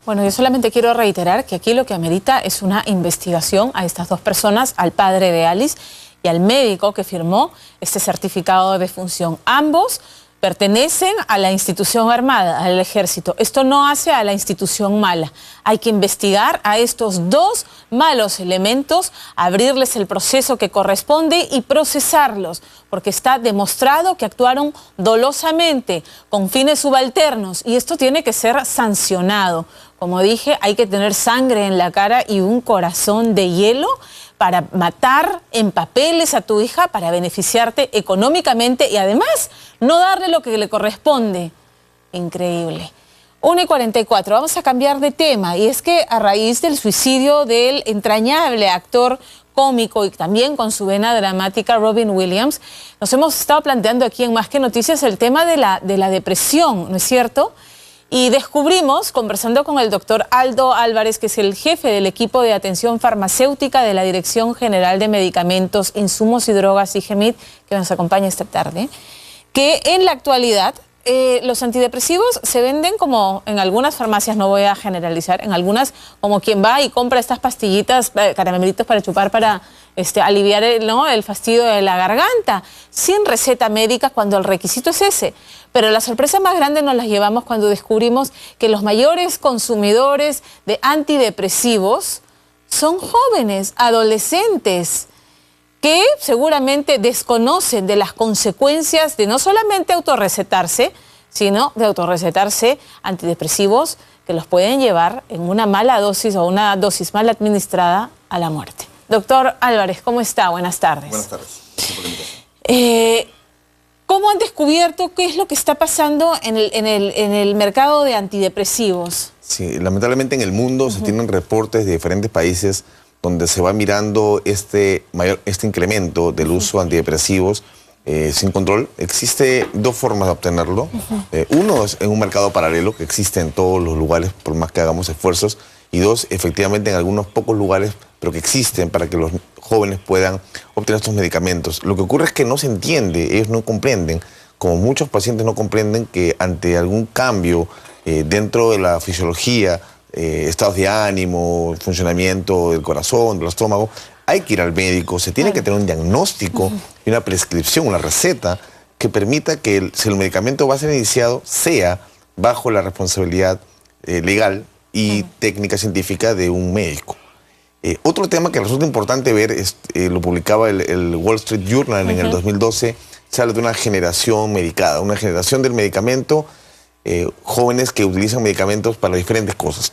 Bueno, yo solamente quiero reiterar que aquí lo que amerita es una investigación a estas dos personas, al padre de Alice y al médico que firmó este certificado de defunción. Ambos pertenecen a la institución armada, al ejército. Esto no hace a la institución mala. Hay que investigar a estos dos malos elementos, abrirles el proceso que corresponde y procesarlos, porque está demostrado que actuaron dolosamente, con fines subalternos, y esto tiene que ser sancionado. Como dije, hay que tener sangre en la cara y un corazón de hielo para matar en papeles a tu hija, para beneficiarte económicamente y además no darle lo que le corresponde. Increíble. 1:44, vamos a cambiar de tema, y es que a raíz del suicidio del entrañable actor cómico y también con su vena dramática Robin Williams, nos hemos estado planteando aquí en Más que Noticias el tema de la depresión, ¿no es cierto? Y descubrimos, conversando con el doctor Aldo Álvarez, que es el jefe del equipo de atención farmacéutica de la Dirección General de Medicamentos, Insumos y Drogas, IGEMID, que nos acompaña esta tarde, que en la actualidad los antidepresivos se venden como en algunas farmacias, no voy a generalizar, en algunas como quien va y compra estas pastillitas, caramelitos para chupar para aliviar el fastidio de la garganta, sin receta médica cuando el requisito es ese. Pero la sorpresa más grande nos la llevamos cuando descubrimos que los mayores consumidores de antidepresivos son jóvenes, adolescentes, que seguramente desconocen de las consecuencias de no solamente autorrecetarse, sino de autorrecetarse antidepresivos que los pueden llevar en una mala dosis o una dosis mal administrada a la muerte. Doctor Álvarez, ¿cómo está? Buenas tardes. Buenas tardes. ¿Cómo han descubierto qué es lo que está pasando en el mercado de antidepresivos? Sí, lamentablemente en el mundo se tienen reportes de diferentes países donde se va mirando este incremento del uso de antidepresivos sin control. Existe dos formas de obtenerlo. Uno es en un mercado paralelo que existe en todos los lugares por más que hagamos esfuerzos. Y dos, efectivamente en algunos pocos lugares, pero que existen para que los jóvenes puedan obtener estos medicamentos. Lo que ocurre es que no se entiende, ellos no comprenden, como muchos pacientes no comprenden que ante algún cambio dentro de la fisiología, estados de ánimo, funcionamiento del corazón, del estómago, hay que ir al médico, se tiene que tener un diagnóstico y una prescripción, una receta que permita que si el medicamento va a ser iniciado, sea bajo la responsabilidad legal y técnica científica de un médico. Otro tema que resulta importante ver, lo publicaba el Wall Street Journal en el 2012, se habla de una generación medicada, una generación del medicamento, jóvenes que utilizan medicamentos para diferentes cosas,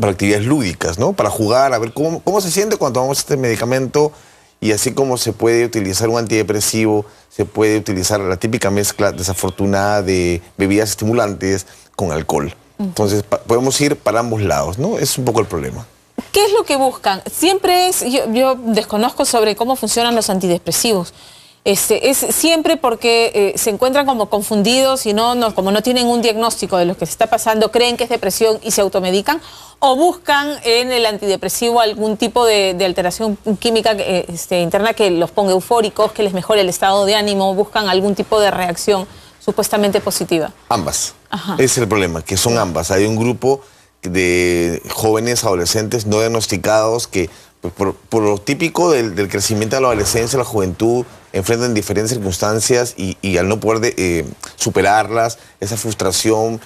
para actividades lúdicas, ¿no? Para jugar, a ver cómo se siente cuando tomamos este medicamento, y así como se puede utilizar un antidepresivo, se puede utilizar la típica mezcla desafortunada de bebidas estimulantes con alcohol. Entonces podemos ir para ambos lados, ¿no? Es un poco el problema. ¿Qué es lo que buscan? Siempre es, yo desconozco sobre cómo funcionan los antidepresivos. Es siempre porque se encuentran como confundidos y como no tienen un diagnóstico de lo que se está pasando, creen que es depresión y se automedican, o buscan en el antidepresivo algún tipo de alteración química interna que los ponga eufóricos, que les mejore el estado de ánimo, buscan algún tipo de reacción supuestamente positiva. Ambas. Ese es el problema, que son ambas. Hay un grupo de jóvenes, adolescentes no diagnosticados que pues, por lo típico del crecimiento de la adolescencia, la juventud, enfrentan diferentes circunstancias y al no poder superarlas, esa frustración,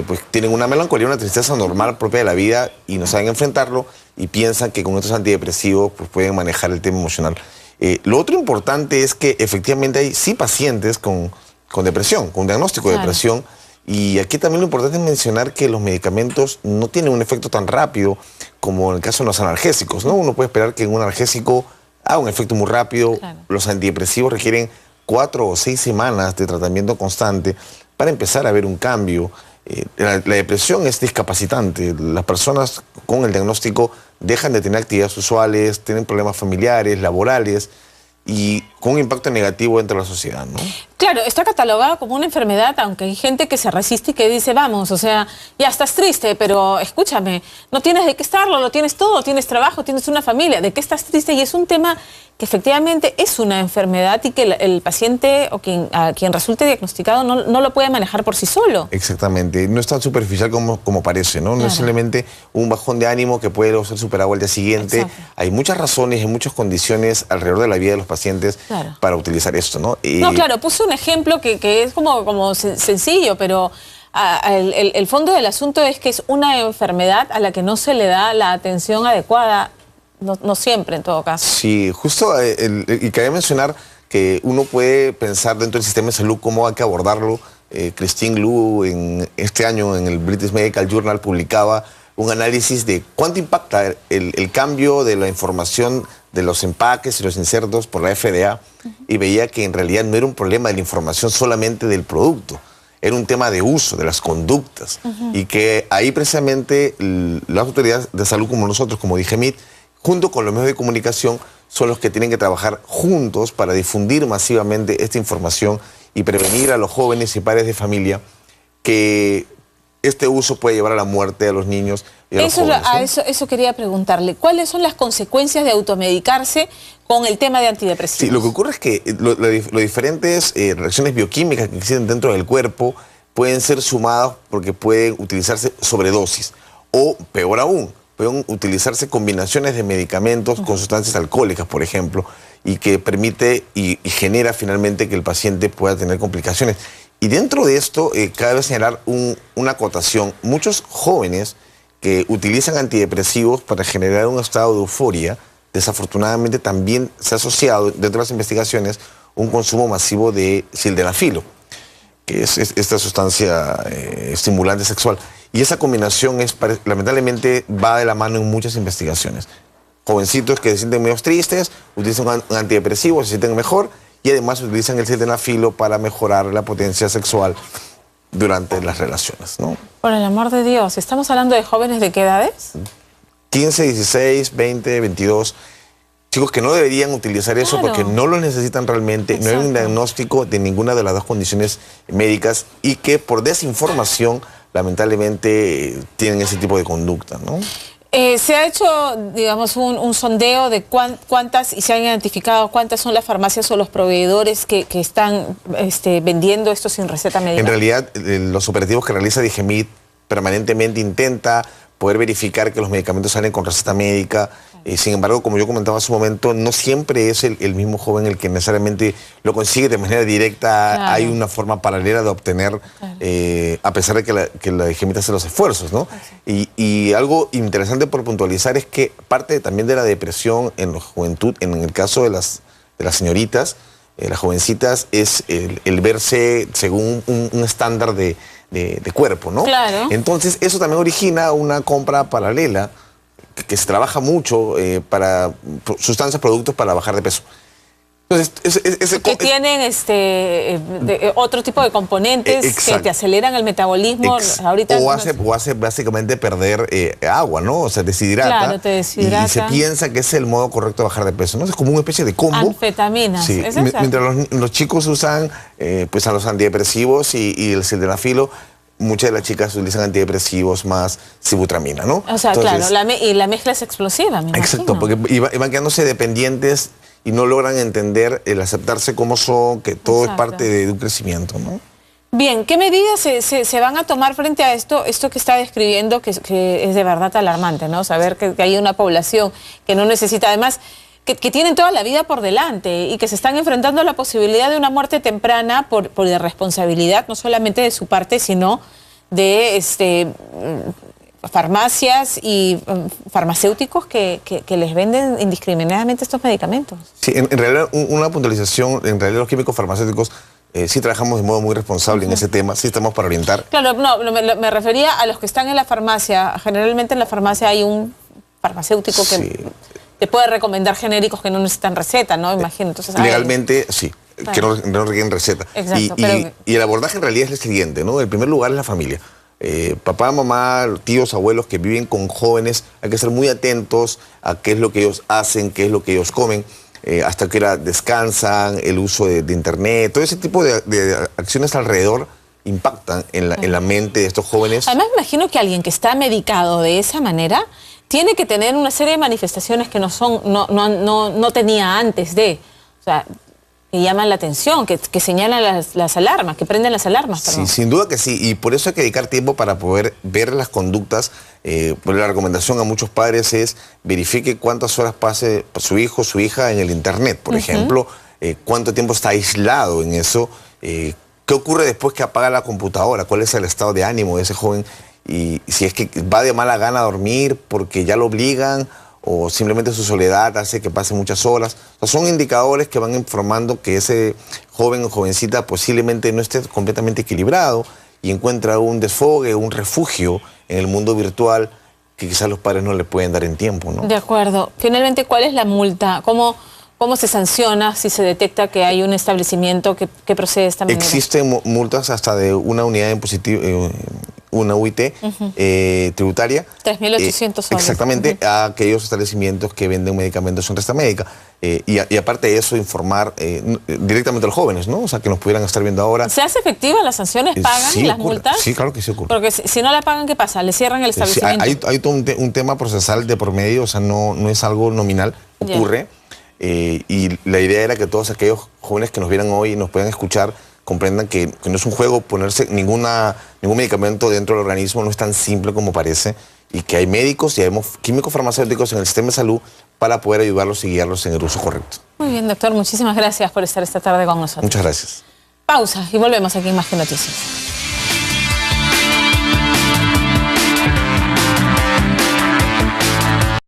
pues tienen una melancolía, una tristeza normal propia de la vida y no saben enfrentarlo y piensan que con estos antidepresivos pues, pueden manejar el tema emocional. Lo otro importante es que efectivamente hay sí pacientes con depresión, con diagnóstico de depresión. Y aquí también lo importante es mencionar que los medicamentos no tienen un efecto tan rápido como en el caso de los analgésicos, ¿no? Uno puede esperar que en un analgésico haga un efecto muy rápido. Los antidepresivos requieren 4 o 6 semanas de tratamiento constante para empezar a ver un cambio. La depresión es discapacitante. Las personas con el diagnóstico dejan de tener actividades usuales, tienen problemas familiares, laborales, y con un impacto negativo entre la sociedad, ¿no? Claro, está catalogado como una enfermedad, aunque hay gente que se resiste y que dice, vamos, o sea, ya estás triste, pero escúchame, no tienes de qué estarlo, lo tienes todo, tienes trabajo, tienes una familia, ¿de qué estás triste? Y es un tema que efectivamente es una enfermedad y que el paciente o a quien resulte diagnosticado no lo puede manejar por sí solo. Exactamente, no es tan superficial como parece, ¿no? Claro. No es simplemente un bajón de ánimo que puede ser superado al día siguiente. Exacto. Hay muchas razones y muchas condiciones alrededor de la vida de los pacientes para utilizar esto, ¿no? No, claro, puse un ejemplo que es como sencillo, pero el fondo del asunto es que es una enfermedad a la que no se le da la atención adecuada, no siempre en todo caso. Sí, justo, y quería mencionar que uno puede pensar dentro del sistema de salud cómo hay que abordarlo. Christine Lu este año en el British Medical Journal publicaba un análisis de cuánto impacta el cambio de la información de los empaques y los insertos por la FDA, y veía que en realidad no era un problema de la información solamente del producto, era un tema de uso, de las conductas, y que ahí precisamente las autoridades de salud como nosotros, como DIGEMIT, junto con los medios de comunicación, son los que tienen que trabajar juntos para difundir masivamente esta información y prevenir a los jóvenes y padres de familia que este uso puede llevar a la muerte a los niños y a los jóvenes, ¿no? Eso quería preguntarle. ¿Cuáles son las consecuencias de automedicarse con el tema de antidepresivos? Sí, lo que ocurre es que los diferentes reacciones bioquímicas que existen dentro del cuerpo pueden ser sumadas porque pueden utilizarse sobredosis. O, peor aún, pueden utilizarse combinaciones de medicamentos con sustancias alcohólicas, por ejemplo, y que permite y genera finalmente que el paciente pueda tener complicaciones. Y dentro de esto, cabe señalar una acotación. Muchos jóvenes que utilizan antidepresivos para generar un estado de euforia, desafortunadamente también se ha asociado, dentro de las investigaciones, un consumo masivo de sildenafilo, que es esta sustancia estimulante sexual. Y esa combinación lamentablemente va de la mano en muchas investigaciones. Jovencitos que se sienten medio tristes, utilizan un antidepresivo, se sienten mejor, y además utilizan el sildenafilo para mejorar la potencia sexual durante las relaciones, ¿no? Por el amor de Dios, ¿estamos hablando de jóvenes de qué edades? 15, 16, 20, 22. Chicos que no deberían utilizar eso porque no lo necesitan realmente. Exacto. No hay un diagnóstico de ninguna de las dos condiciones médicas y que por desinformación lamentablemente tienen ese tipo de conducta, ¿no? Se ha hecho, digamos, un sondeo de cuántas, y se han identificado cuántas son las farmacias o los proveedores que están vendiendo esto sin receta médica. En realidad, los operativos que realiza DIGEMIT permanentemente intenta poder verificar que los medicamentos salen con receta médica. Sin embargo, como yo comentaba hace un momento, no siempre es el mismo joven el que necesariamente lo consigue de manera directa. Claro. Hay una forma paralela de obtener, a pesar de que la DIGEMIT hace los esfuerzos, ¿no? Y algo interesante por puntualizar es que parte también de la depresión en la juventud, en el caso de las señoritas, las jovencitas, es el verse según un estándar de cuerpo, ¿no? Claro. Entonces, eso también origina una compra paralela que se trabaja mucho para sustancias, productos para bajar de peso. Entonces, que tienen otro tipo de componentes que te aceleran el metabolismo. Ahorita o hace básicamente perder agua, ¿no? O sea, deshidrata. Claro, te deshidrata. Y se piensa que es el modo correcto de bajar de peso, ¿no? Es como una especie de combo. Anfetaminas. Sí. Mientras los chicos usan pues a los antidepresivos y el sildenafilo, muchas de las chicas utilizan antidepresivos más sibutramina, ¿no? O sea, entonces, claro, y la mezcla es explosiva, me exacto, imagino. Porque van quedándose dependientes y no logran entender el aceptarse como son, que todo es parte de un crecimiento, ¿no? Bien, ¿qué medidas se van a tomar frente a esto que está describiendo, que es de verdad alarmante, ¿no? Saber que hay una población que no necesita, además, que tienen toda la vida por delante y que se están enfrentando a la posibilidad de una muerte temprana por irresponsabilidad, no solamente de su parte, sino de farmacias y farmacéuticos que les venden indiscriminadamente estos medicamentos. Sí, en realidad una puntualización, en realidad los químicos farmacéuticos sí trabajamos de modo muy responsable en ese tema, sí estamos para orientar. Claro, no, me refería a los que están en la farmacia. Generalmente en la farmacia hay un farmacéutico que te puede recomendar genéricos que no necesitan receta, ¿no? Imagino. Entonces, legalmente, sí, que no requieren receta. Exacto, y el abordaje en realidad es el siguiente, ¿no? En primer lugar es la familia. Papá, mamá, tíos, abuelos que viven con jóvenes, hay que ser muy atentos a qué es lo que ellos hacen, qué es lo que ellos comen. hasta qué hora descansan, el uso de internet, todo ese tipo de acciones alrededor impactan en la mente de estos jóvenes. Además, me imagino que alguien que está medicado de esa manera tiene que tener una serie de manifestaciones que no tenía antes de. O sea, que llaman la atención, que señalan las alarmas, que prenden las alarmas. Sí, sin duda que sí, y por eso hay que dedicar tiempo para poder ver las conductas. Por la recomendación a muchos padres es verifique cuántas horas pase su hijo o su hija en el internet, por ejemplo, cuánto tiempo está aislado en eso, qué ocurre después que apaga la computadora, cuál es el estado de ánimo de ese joven, y si es que va de mala gana a dormir porque ya lo obligan, o simplemente su soledad hace que pase muchas horas. O sea, son indicadores que van informando que ese joven o jovencita posiblemente no esté completamente equilibrado y encuentra un desfogue, un refugio en el mundo virtual que quizás los padres no le pueden dar en tiempo, ¿no? De acuerdo. Finalmente, ¿cuál es la multa? ¿Cómo se sanciona si se detecta que hay un establecimiento que procede de esta manera? Existen multas hasta de una unidad impositiva, una UIT tributaria. 3.800 soles. Exactamente, a aquellos establecimientos que venden medicamentos en resta médica. Y aparte de eso, informar directamente a los jóvenes, ¿no? O sea, que nos pudieran estar viendo ahora. ¿Se hace efectiva? ¿Las sanciones pagan sí, las ocurre. multas? Sí, claro que sí ocurre. Porque si no la pagan, ¿qué pasa? ¿Le cierran el establecimiento? Sí, hay todo un tema procesal de por medio, o sea, no es algo nominal, ocurre. Y la idea era que todos aquellos jóvenes que nos vieran hoy y nos puedan escuchar comprendan que no es un juego ponerse ningún medicamento dentro del organismo, no es tan simple como parece, y que hay médicos y hay químicos farmacéuticos en el sistema de salud para poder ayudarlos y guiarlos en el uso correcto. Muy bien, doctor, muchísimas gracias por estar esta tarde con nosotros. Muchas gracias. Pausa y volvemos aquí en Más que Noticias.